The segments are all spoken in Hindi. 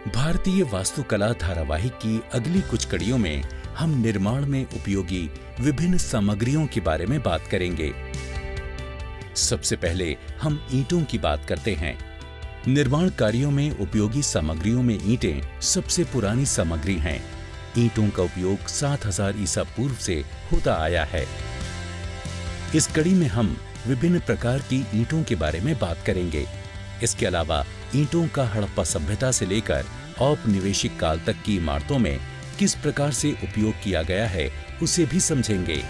भारतीय वास्तुकला धारावाहिक की अगली कुछ कड़ियों में हम निर्माण में उपयोगी विभिन्न सामग्रियों के बारे में बात करेंगे। सबसे पहले हम ईंटों की बात करते हैं। निर्माण कार्यों में उपयोगी सामग्रियों में ईंटें सबसे पुरानी सामग्री हैं। ईंटों का उपयोग 7000 ईसा पूर्व से होता आया है। इस कड़ी में हम विभिन्न प्रकार की ईंटों के बारे में बात करेंगे। इसके अलावा ईंटों का हड़प्पा सभ्यता से लेकर औपनिवेशिक काल तक की इमारतों में किस प्रकार से उपयोग किया गया है उसे भी समझेंगे।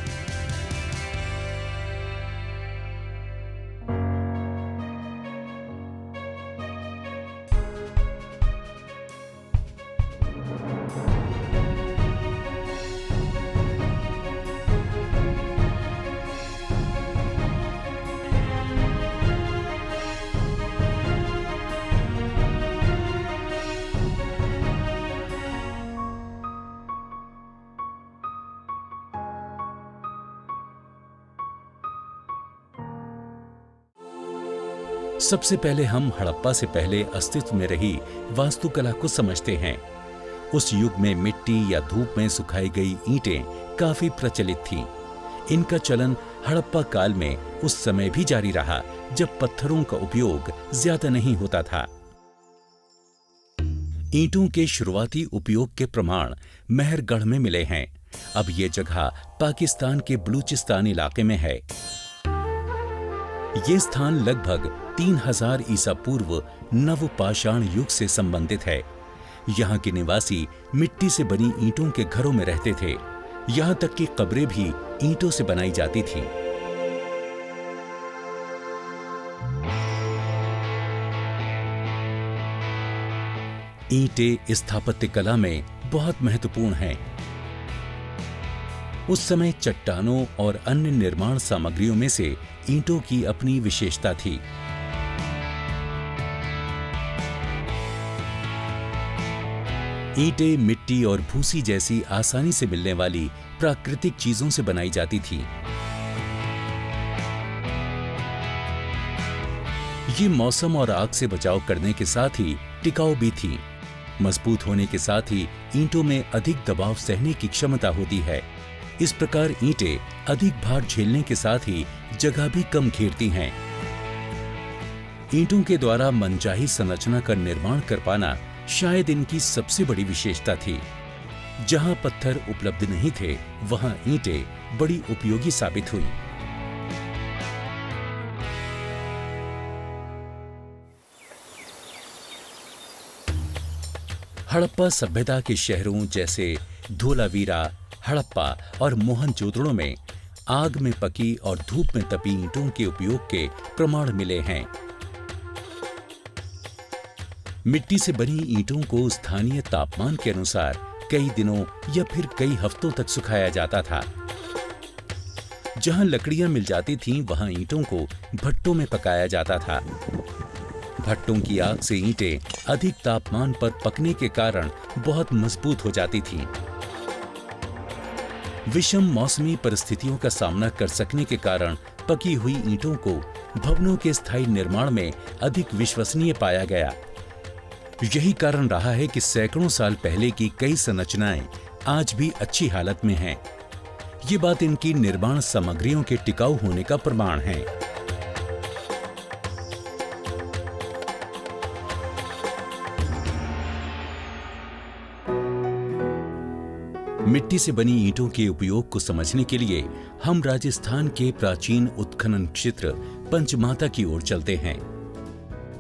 सबसे पहले हम हड़प्पा से पहले अस्तित्व में रही वास्तुकला को समझते हैं। उस युग में मिट्टी या धूप में सुखाई गई ईंटें काफी प्रचलित थीं। इनका चलन हड़प्पा काल में उस समय भी जारी रहा जब पत्थरों का उपयोग ज्यादा नहीं होता था। ईंटों के शुरुआती उपयोग के प्रमाण मेहरगढ़ में मिले हैं। अब ये जगह पाकिस्तान के बलूचिस्तान इलाके में है। ये स्थान लगभग 3000 ईसा पूर्व नवपाषाण युग से संबंधित है। यहाँ के निवासी मिट्टी से बनी ईंटों के घरों में रहते थे। यहाँ तक कि कब्रें भी ईंटों से बनाई जाती थीं। ईंटें स्थापत्य कला में बहुत महत्वपूर्ण हैं। उस समय चट्टानों और अन्य निर्माण सामग्रियों में से ईंटों की अपनी विशेषता थी। ईंटें मिट्टी और भूसी जैसी आसानी से मिलने वाली प्राकृतिक चीजों से बनाई जाती थी। ये मौसम और आग से बचाव करने के साथ ही टिकाऊ भी थी। मजबूत होने के साथ ही ईंटों में अधिक दबाव सहने की क्षमता होती है। इस प्रकार ईंटें अधिक भार झेलने के साथ ही जगह भी कम घेरती हैं। ईंटों के द्वारा मनचाही संरचना का निर्माण कर पाना शायद इनकी सबसे बड़ी विशेषता थी। जहां पत्थर उपलब्ध नहीं थे, वहां ईंटें बड़ी उपयोगी साबित हुई। हड़प्पा सभ्यता के शहरों जैसे धोलावीरा, हड़प्पा और मोहनजोदड़ो में आग में पकी और धूप में तपी ईंटों के उपयोग के प्रमाण मिले हैं। मिट्टी से बनी ईंटों को स्थानीय तापमान के अनुसार कई दिनों या फिर कई हफ्तों तक सुखाया जाता था। जहां लकड़ियां मिल जाती थीं, वहां ईंटों को भट्टों में पकाया जाता था। भट्टों की आग से ईंटें अधिक तापमान पर पकने के कारण बहुत मजबूत हो जाती थीं। विषम मौसमी परिस्थितियों का सामना कर सकने के कारण पकी हुई ईंटों को भवनों के स्थायी निर्माण में अधिक विश्वसनीय पाया गया। यही कारण रहा है कि सैकड़ों साल पहले की कई संरचनाएं आज भी अच्छी हालत में हैं। ये बात इनकी निर्माण सामग्रियों के टिकाऊ होने का प्रमाण है। मिट्टी से बनी ईंटों के उपयोग को समझने के लिए हम राजस्थान के प्राचीन उत्खनन क्षेत्र पंचमाता की ओर चलते हैं।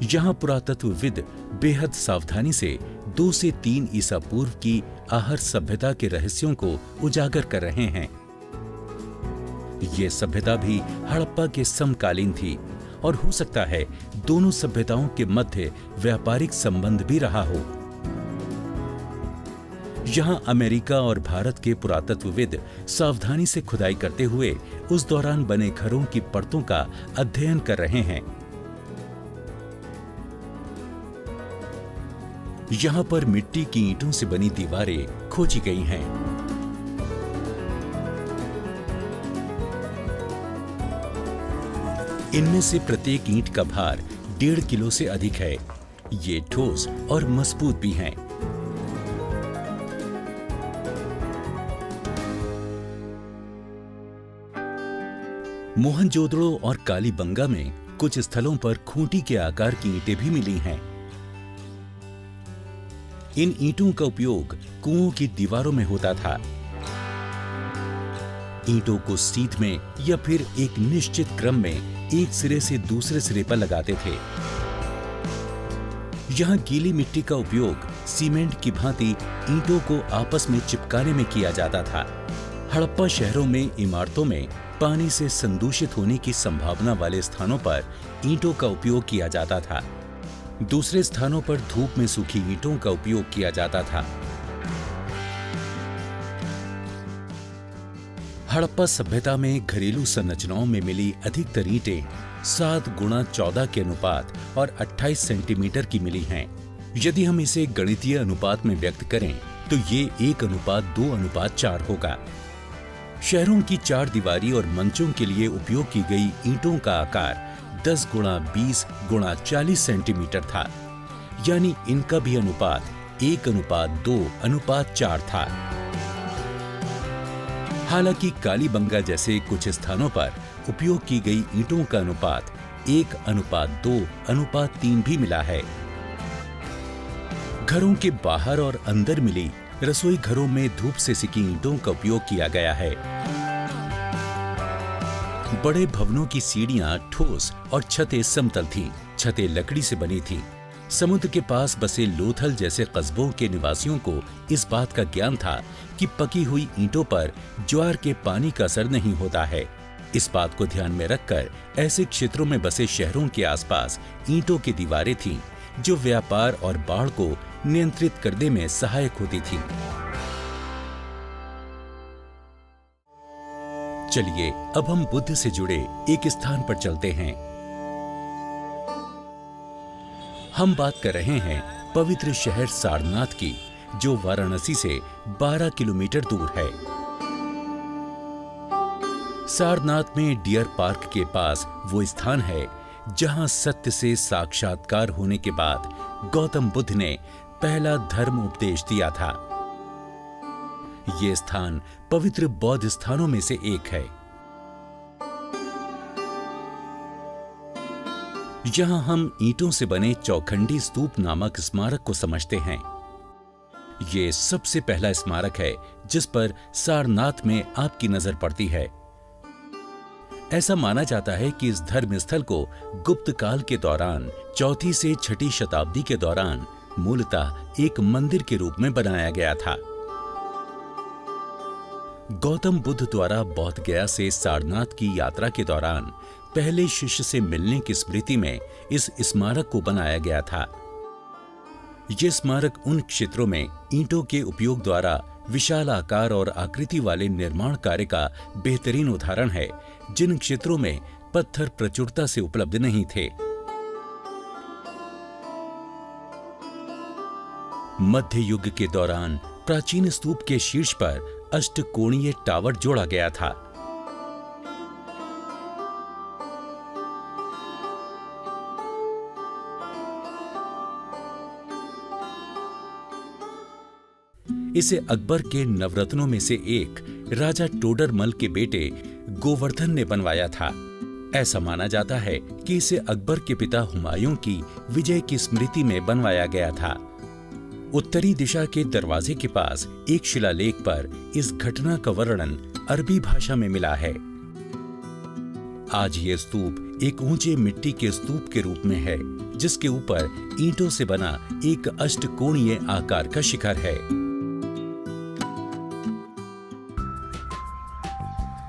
यहाँ पुरातत्वविद बेहद सावधानी से 2 से 3 ईसा पूर्व की आहर सभ्यता के रहस्यों को उजागर कर रहे हैं। ये सभ्यता भी हड़प्पा के समकालीन थी और हो सकता है दोनों सभ्यताओं के मध्य व्यापारिक संबंध भी रहा हो। यहां अमेरिका और भारत के पुरातत्वविद सावधानी से खुदाई करते हुए उस दौरान बने घरों की परतों का अध्ययन कर रहे हैं। यहां पर मिट्टी की ईंटों से बनी दीवारें खोजी गई हैं। इनमें से प्रत्येक ईंट का भार 1.5 किलो से अधिक है। ये ठोस और मजबूत भी हैं। मोहनजोदड़ो और कालीबंगा में कुछ स्थलों पर खूंटी के आकार की ईंटें भी मिली हैं। इन ईंटों का उपयोग कुओं की दीवारों में होता था। ईंटों को सीध में या फिर एक निश्चित क्रम में एक सिरे से दूसरे सिरे पर लगाते थे। यहां गीली मिट्टी का उपयोग सीमेंट की भांति ईंटों को आपस में चिपकाने में किया जाता था। हड़प्पा शहरों में इमारतों में पानी से संदूषित होने की संभावना वाले स्थानों पर ईंटों का उपयोग किया जाता था। दूसरे स्थानों पर धूप में सूखी ईंटों का उपयोग किया जाता था। हड़प्पा सभ्यता में घरेलू संरचनाओं में मिली अधिकतर ईंटें 7x14 के अनुपात और 28 सेंटीमीटर की मिली हैं। यदि हम इसे गणितीय अनुपात में व्यक्त करें तो ये 1:2:4 होगा। शहरों की चार दीवारी और मंचों के लिए उपयोग की गई ईंटों का आकार 10x20x40 सेंटीमीटर था, यानी इनका भी अनुपात 1:2:4 था। हालांकि कालीबंगा जैसे कुछ स्थानों पर उपयोग की गई ईंटों का अनुपात 1:2:3 भी मिला है। घरों के बाहर और अंदर मिली रसोई घरों में धूप से सिकी ईंटों का उपयोग किया गया है। बड़े भवनों की सीढ़ियां ठोस और छतें समतल थीं। छतें लकड़ी से बनी थीं। समुद्र के पास बसे लोथल जैसे कस्बों के निवासियों को इस बात का ज्ञान था कि पकी हुई ईंटों पर ज्वार के पानी का असर नहीं होता है। इस बात को ध्यान में रखकर ऐसे क्षेत्रों में बसे शहरों के आसपास ईंटों की दीवारें थीं, जो व्यापार और बाढ़ को नियंत्रित करने में सहायक होती थीं। चलिए अब हम बुद्ध से जुड़े एक स्थान पर चलते हैं। हम बात कर रहे हैं पवित्र शहर सारनाथ की, जो वाराणसी से 12 किलोमीटर दूर है। सारनाथ में डियर पार्क के पास वो स्थान है जहां सत्य से साक्षात्कार होने के बाद गौतम बुद्ध ने पहला धर्म उपदेश दिया था। ये स्थान पवित्र बौद्ध स्थानों में से एक है। यहां हम ईंटों से बने चौखंडी स्तूप नामक स्मारक को समझते हैं। ये सबसे पहला स्मारक है जिस पर सारनाथ में आपकी नजर पड़ती है। ऐसा माना जाता है कि इस धर्म स्थल को गुप्त काल के दौरान 4वीं से 6वीं शताब्दी के दौरान मूलतः एक मंदिर के रूप में बनाया गया था। गौतम बुद्ध द्वारा बौद्ध गया से सारनाथ की यात्रा के दौरान पहले शिष्य से मिलने की स्मृति में इस स्मारक को बनाया गया था। यह स्मारक उन क्षेत्रों में ईंटों के उपयोग द्वारा विशाल आकार और आकृति वाले निर्माण कार्य का बेहतरीन उदाहरण है, जिन क्षेत्रों में पत्थर प्रचुरता से उपलब्ध नहीं थे। मध्य युग के दौरान प्राचीन स्तूप के शीर्ष पर अष्टकोणीय टावर जोड़ा गया था। इसे अकबर के नवरत्नों में से एक राजा टोडरमल के बेटे गोवर्धन ने बनवाया था। ऐसा माना जाता है कि इसे अकबर के पिता हुमायूं की विजय की स्मृति में बनवाया गया था। उत्तरी दिशा के दरवाजे के पास एक शिलालेख पर इस घटना का वर्णन अरबी भाषा में मिला है। आज ये स्तूप एक ऊंचे मिट्टी के स्तूप के रूप में है, जिसके ऊपर ईंटों से बना एक अष्टकोणीय आकार का शिखर है।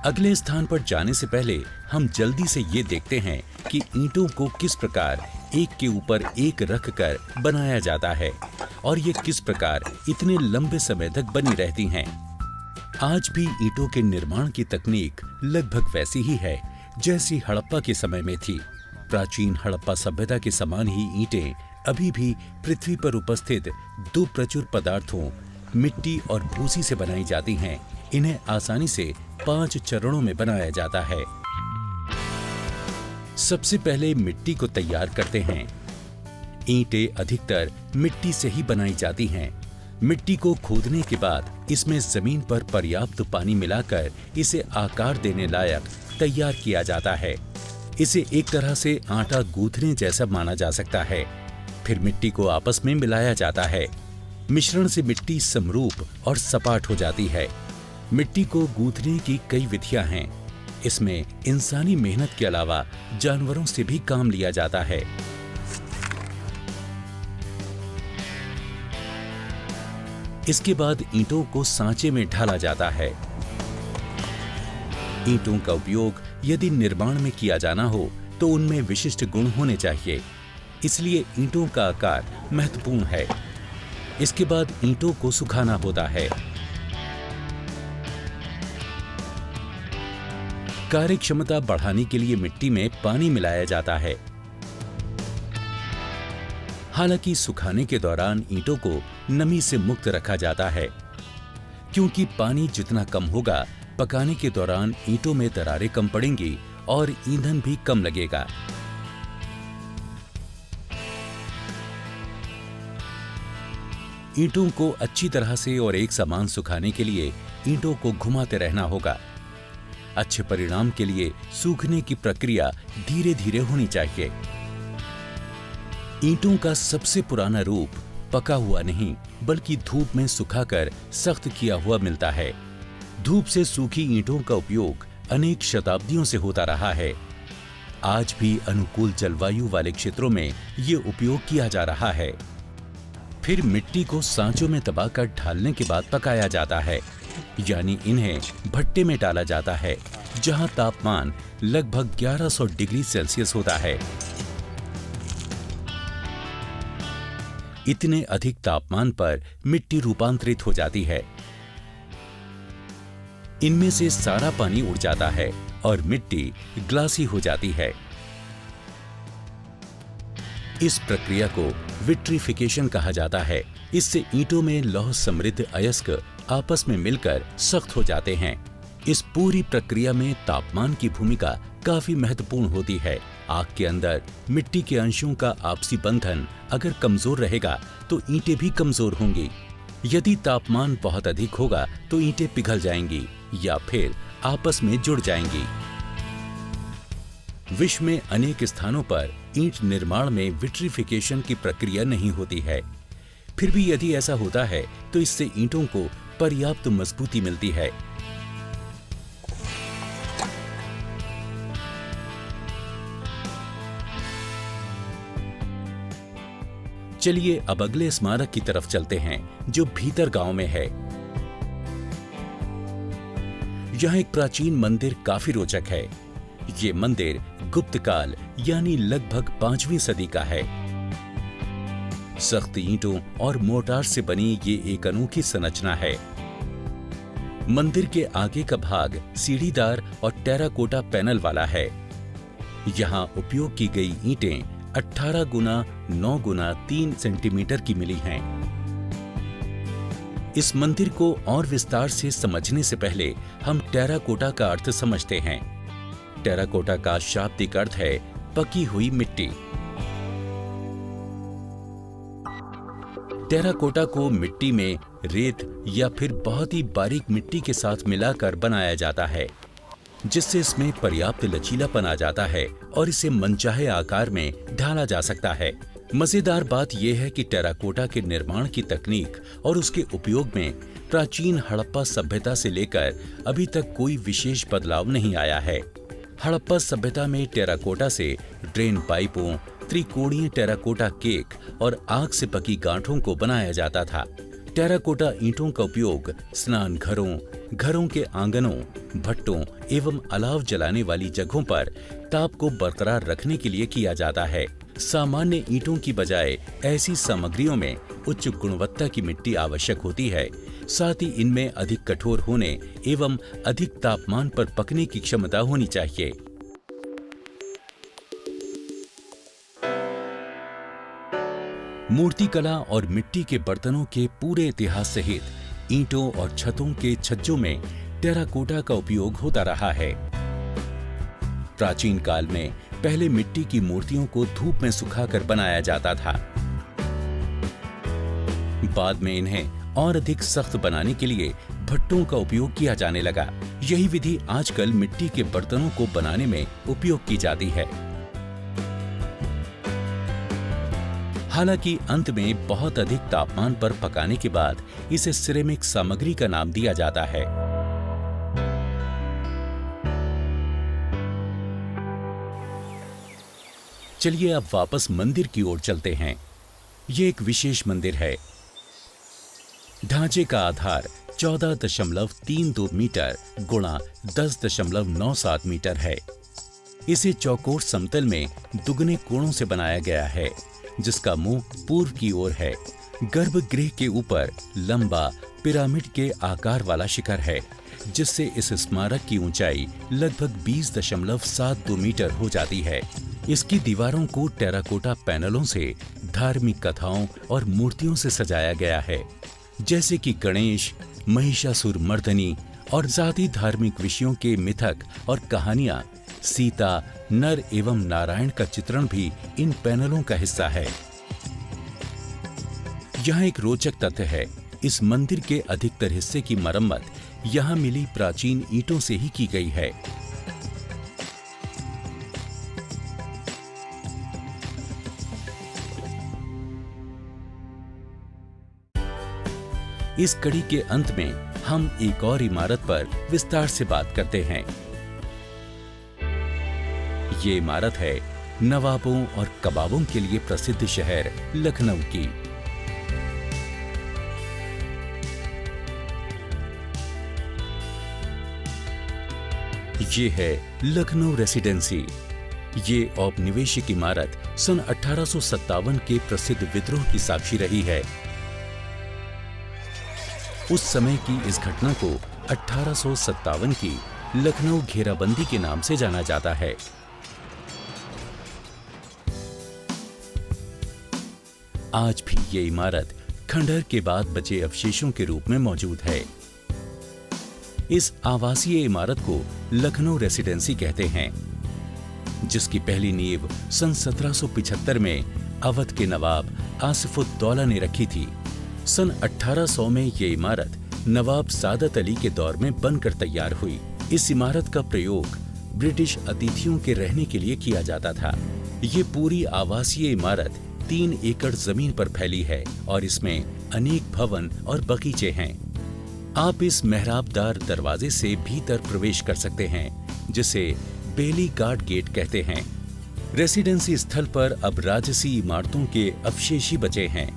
अगले स्थान पर जाने से पहले हम जल्दी से ये देखते हैं कि ईंटों को किस प्रकार एक के ऊपर एक रखकर बनाया जाता है और ये किस प्रकार इतने लंबे समय तक बनी रहती हैं। आज भी ईंटों के निर्माण की तकनीक लगभग वैसी ही है जैसी हड़प्पा के समय में थी। प्राचीन हड़प्पा सभ्यता के समान ही ईंटें अभी भी पृथ्वी पर उपस्थित दो प्रचुर पदार्थों मिट्टी और भूसी से बनाई जाती हैं। इन्हें आसानी से 5 चरणों में बनाया जाता है। सबसे पहले मिट्टी को तैयार करते हैं। ईंटें अधिकतर मिट्टी से ही बनाई जाती हैं। मिट्टी को खोदने के बाद इसमें जमीन पर पर्याप्त पानी मिलाकर इसे आकार देने लायक तैयार किया जाता है। इसे एक तरह से आटा गूंथने जैसा माना जा सकता है। फिर मिट्टी को आपस में मिलाया जाता है। मिश्रण से मिट्टी समरूप और सपाट हो जाती है। मिट्टी को गूंथने की कई विधियां हैं। इसमें इंसानी मेहनत के अलावा जानवरों से भी काम लिया जाता है। इसके बाद ईंटों को सांचे में ढाला जाता है। ईंटों का उपयोग यदि निर्माण में किया जाना हो तो उनमें विशिष्ट गुण होने चाहिए, इसलिए ईंटों का आकार महत्वपूर्ण है। इसके बाद ईंटों को सुखाना होता है। कार्यक्षमता बढ़ाने के लिए मिट्टी में पानी मिलाया जाता है। हालांकि सुखाने के दौरान ईंटों को नमी से मुक्त रखा जाता है, क्योंकि पानी जितना कम होगा, पकाने के दौरान ईंटों में दरारें कम पड़ेंगी और ईंधन भी कम लगेगा। ईंटों को अच्छी तरह से और एक समान सुखाने के लिए ईंटों को घुमाते रहना होगा। अच्छे परिणाम के लिए सूखने की प्रक्रिया धीरे धीरे होनी चाहिए। ईंटों का सबसे पुराना रूप पका हुआ नहीं, बल्कि धूप में सुखाकर सख्त किया हुआ मिलता है। धूप से सूखी ईंटों का उपयोग अनेक शताब्दियों से होता रहा है। आज भी अनुकूल जलवायु वाले क्षेत्रों में ये उपयोग किया जा रहा है। फिर मिट्टी को सांचों में दबाकर ढालने के बाद पकाया जाता है, यानी इन्हें भट्टे में डाला जाता है, जहां तापमान लगभग 1100 डिग्री सेल्सियस होता है। इतने अधिक तापमान पर मिट्टी रूपांतरित हो जाती है। इनमें से सारा पानी उड़ जाता है और मिट्टी ग्लासी हो जाती है। इस प्रक्रिया को विट्रिफिकेशन कहा जाता है। इससे ईंटों में लौह समृद्ध अयस्क आपस में मिलकर सख्त हो जाते हैं। इस पूरी प्रक्रिया में तापमान की भूमिका काफी महत्वपूर्ण होती है। आग के अंदर मिट्टी के अंशों का आपसी बंधन अगर कमजोर रहेगा तो ईंटें भी कमजोर होंगी। यदि तापमान बहुत अधिक होगा तो ईंटें पिघल जाएंगी या फिर आपस में जुड़ जाएंगी। विश्व में अनेक स्थानों पर ईंट निर्माण में विट्रिफिकेशन की प्रक्रिया नहीं होती है। फिर भी यदि ऐसा होता है तो इससे ईंटों को पर्याप्त मजबूती मिलती है। चलिए अब अगले स्मारक की तरफ चलते हैं, जो भीतर गांव में है। यहां एक प्राचीन मंदिर काफी रोचक है। ये मंदिर गुप्त काल यानी लगभग 5वीं सदी का है। सख्त ईंटों और मोर्टार से बनी ये एक अनोखी संरचना है। मंदिर के आगे का भाग सीढ़ीदार और टेराकोटा पैनल वाला है। यहाँ उपयोग की गई ईंटें 18 गुना 9 गुना 3 सेंटीमीटर की मिली हैं। इस मंदिर को और विस्तार से समझने से पहले हम टेराकोटा का अर्थ समझते हैं। टेराकोटा का शाब्दिक अर्थ है पकी हुई मिट्टी। टेराकोटा को मिट्टी में रेत या फिर बहुत ही बारीक मिट्टी के साथ मिलाकर बनाया जाता है, जिससे इसमें पर्याप्त लचीलापन आ जाता है और इसे मनचाहे आकार में ढाला जा सकता है। मजेदार बात यह है कि टेराकोटा के निर्माण की तकनीक और उसके उपयोग में प्राचीन हड़प्पा सभ्यता से लेकर अभी तक कोई विशेष बदलाव नहीं आया है। हड़प्पा सभ्यता में टेराकोटा से ड्रेन पाइपों, त्रिकोणीय टेराकोटा केक और आग से पकी गांठों को बनाया जाता था। टेराकोटा ईंटों का उपयोग स्नान घरों, घरों के आंगनों, भट्टों एवं अलाव जलाने वाली जगहों पर ताप को बरकरार रखने के लिए किया जाता है। सामान्य ईंटों की बजाय ऐसी सामग्रियों में उच्च गुणवत्ता की मिट्टी आवश्यक होती है। साथ ही इनमें अधिक कठोर होने एवं अधिक तापमान पर पकने की क्षमता होनी चाहिए। मूर्तिकला और मिट्टी के बर्तनों के पूरे इतिहास सहित ईंटों और छतों के छज्जों में टेराकोटा का उपयोग होता रहा है। प्राचीन काल में पहले मिट्टी की मूर्तियों को धूप में सुखाकर बनाया जाता था। बाद में इन्हें और अधिक सख्त बनाने के लिए भट्टों का उपयोग किया जाने लगा। यही विधि आजकल मिट्टी के बर्तनों को बनाने में उपयोग की जाती है। हालांकि अंत में बहुत अधिक तापमान पर पकाने के बाद इसे सिरेमिक सामग्री का नाम दिया जाता है। चलिए अब वापस मंदिर की ओर चलते हैं। ये एक विशेष मंदिर है। ढांचे का आधार 14.32 मीटर गुणा 10.97 मीटर है। इसे चौकोर समतल में दुगने कोणों से बनाया गया है, जिसका मुंह पूर्व की ओर है। गर्भगृह के ऊपर लंबा पिरामिड के आकार वाला शिखर है, जिससे इस स्मारक की ऊंचाई लगभग 20.72 मीटर हो जाती है। इसकी दीवारों को टेराकोटा पैनलों से धार्मिक कथाओं और मूर्तियों से सजाया गया है, जैसे कि गणेश, महिषासुरमर्दिनी और जाति धार्मिक विषयों के मिथक और कहानियां। सीता, नर एवं नारायण का चित्रण भी इन पैनलों का हिस्सा है। यहाँ एक रोचक तथ्य है, इस मंदिर के अधिकतर हिस्से की मरम्मत यहाँ मिली प्राचीन ईंटों से ही की गई है। इस कड़ी के अंत में हम एक और इमारत पर विस्तार से बात करते हैं। ये इमारत है नवाबों और कबाबों के लिए प्रसिद्ध शहर लखनऊ की। ये है लखनऊ रेसिडेंसी। ये औपनिवेशिक इमारत सन 1857 के प्रसिद्ध विद्रोह की साक्षी रही है। उस समय की इस घटना को 1857 की लखनऊ घेराबंदी के नाम से जाना जाता है। आज भी ये इमारत खंडहर के बाद बचे अवशेषों के रूप में मौजूद है। इस आवासीय इमारत को लखनऊ रेसिडेंसी कहते हैं, जिसकी पहली नींव सन 1775 में अवध के नवाब आसिफुद्दौला ने रखी थी। सन 1800 में ये इमारत नवाब सादत अली के दौर में बनकर तैयार हुई। इस इमारत का प्रयोग ब्रिटिश अतिथियों के रहने के लिए किया जाता था। ये पूरी आवासीय इमारत 3 एकड़ जमीन पर फैली है और इसमें अनेक भवन और बगीचे हैं। आप इस मेहराबदार दरवाजे से भीतर प्रवेश कर सकते हैं, जिसे बेली गार्ड गेट कहते हैं। रेसिडेंसी स्थल पर अब राजसी इमारतों के अवशेष ही बचे हैं।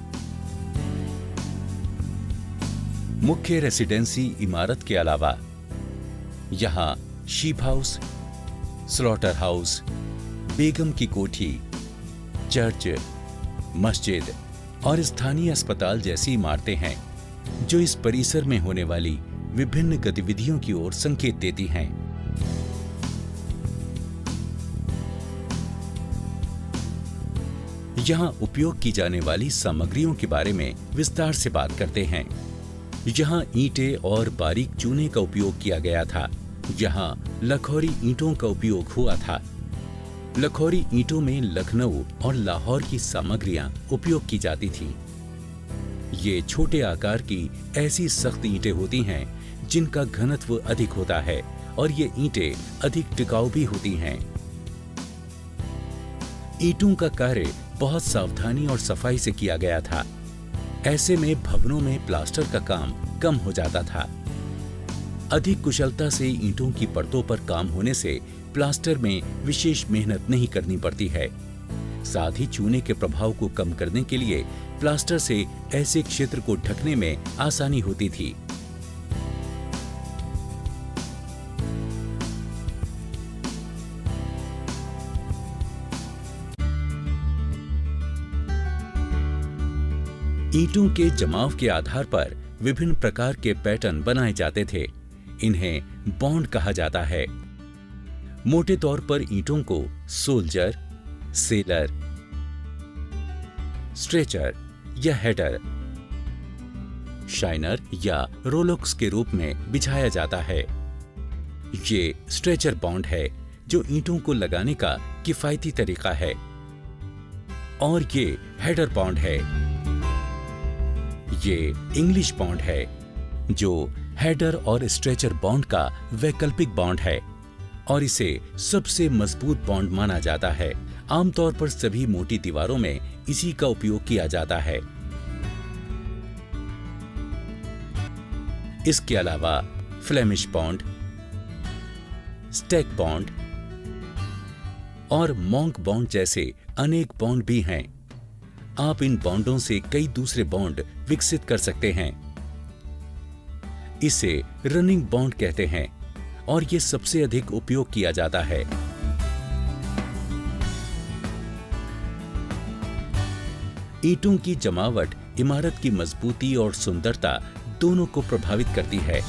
मुख्य रेसिडेंसी इमारत के अलावा यहाँ शीप हाउस, स्लॉटर हाउस, बेगम की कोठी, चर्च, मस्जिद और स्थानीय अस्पताल जैसी इमारतें हैं, जो इस परिसर में होने वाली विभिन्न गतिविधियों की ओर संकेत देती हैं। यहाँ उपयोग की जाने वाली सामग्रियों के बारे में विस्तार से बात करते हैं। यहाँ ईंटें और बारीक चूने का उपयोग किया गया था। यहाँ लखौरी ईंटों का उपयोग हुआ था। लखौरी ईंटों में लखनऊ और लाहौर की सामग्रियां उपयोग की जाती थी। ये छोटे आकार की ऐसी सख्त ईंटें होती हैं जिनका घनत्व अधिक होता है और ये ईंटें अधिक टिकाऊ भी होती हैं। ईंटों का कार्य बहुत सावधानी और सफाई से किया गया था। ऐसे में भवनों में प्लास्टर का काम कम हो जाता था। अधिक कुशलता से ईंटों की परतों पर काम होने से प्लास्टर में विशेष मेहनत नहीं करनी पड़ती है। साथ ही चूने के प्रभाव को कम करने के लिए प्लास्टर से ऐसे क्षेत्र को ढकने में आसानी होती थी। ईंटों के जमाव के आधार पर विभिन्न प्रकार के पैटर्न बनाए जाते थे। इन्हें बॉन्ड कहा जाता है। मोटे तौर पर ईंटों को सोल्जर, सेलर, स्ट्रेचर या हेडर, शाइनर या रोलॉक्स के रूप में बिछाया जाता है। ये स्ट्रेचर बॉन्ड है जो ईंटों को लगाने का किफायती तरीका है, और ये हेडर बॉन्ड है। ये इंग्लिश बॉन्ड है, जो हेडर और स्ट्रेचर बॉन्ड का वैकल्पिक बॉन्ड है और इसे सबसे मजबूत बॉन्ड माना जाता है। आमतौर पर सभी मोटी दीवारों में इसी का उपयोग किया जाता है। इसके अलावा फ्लेमिश बॉन्ड, स्टैक बॉन्ड और मॉन्क बॉन्ड जैसे अनेक बॉन्ड भी हैं। आप इन बॉन्डों से कई दूसरे बॉन्ड विकसित कर सकते हैं। इसे रनिंग बॉन्ड कहते हैं और ये सबसे अधिक उपयोग किया जाता है। ईंटों की जमावट इमारत की मजबूती और सुंदरता दोनों को प्रभावित करती है।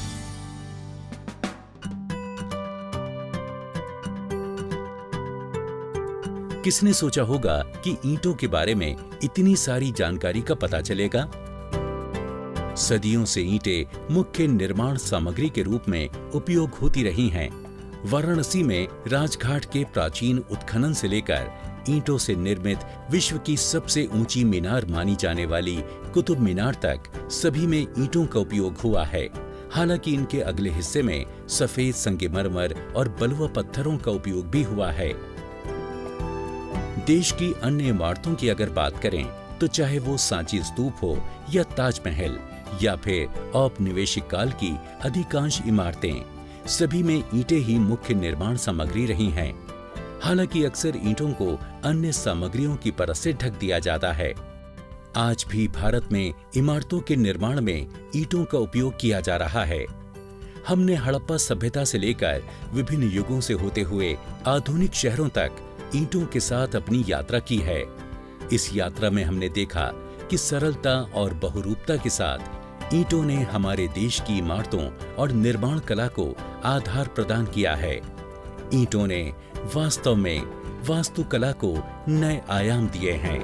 किसने सोचा होगा कि ईंटों के बारे में इतनी सारी जानकारी का पता चलेगा? सदियों से ईंटें मुख्य निर्माण सामग्री के रूप में उपयोग होती रही हैं। वाराणसी में राजघाट के प्राचीन उत्खनन से लेकर ईंटों से निर्मित विश्व की सबसे ऊंची मीनार मानी जाने वाली कुतुब मीनार तक सभी में ईंटों का उपयोग हुआ है। हालांकि इनके अगले हिस्से में सफेद संगमरमर और बलुआ पत्थरों का उपयोग भी हुआ है। देश की अन्य इमारतों की अगर बात करें तो चाहे वो सांची स्तूप हो या ताजमहल या फिर औपनिवेशिक काल की अधिकांश इमारतें, सभी में ईंटें ही मुख्य निर्माण सामग्री रही हैं। हालांकि अक्सर ईंटों को अन्य सामग्रियों की परत से ढक दिया जाता है। आज भी भारत में इमारतों के निर्माण में ईंटों का उपयोग किया जा रहा है। हमने हड़प्पा सभ्यता से लेकर विभिन्न युगों से होते हुए आधुनिक शहरों तक ईंटों के साथ अपनी यात्रा की है। इस यात्रा में हमने देखा कि सरलता और बहुरूपता के साथ ईंटों ने हमारे देश की इमारतों और निर्माण कला को आधार प्रदान किया है। ईंटों ने वास्तव में वास्तुकला को नए आयाम दिए हैं।